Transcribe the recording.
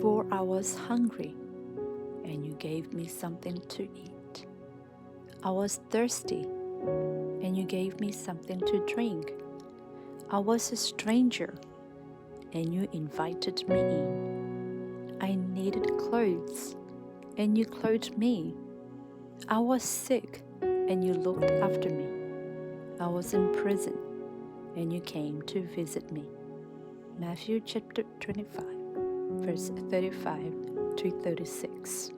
For I was hungry, and you gave me something to eat. I was thirsty, and you gave me something to drink. I was a stranger, and you invited me in. I needed clothes, and you clothed me. I was sick, and you looked after me. I was in prison, and you came to visit me. Matthew chapter 25, verse 35 to 36.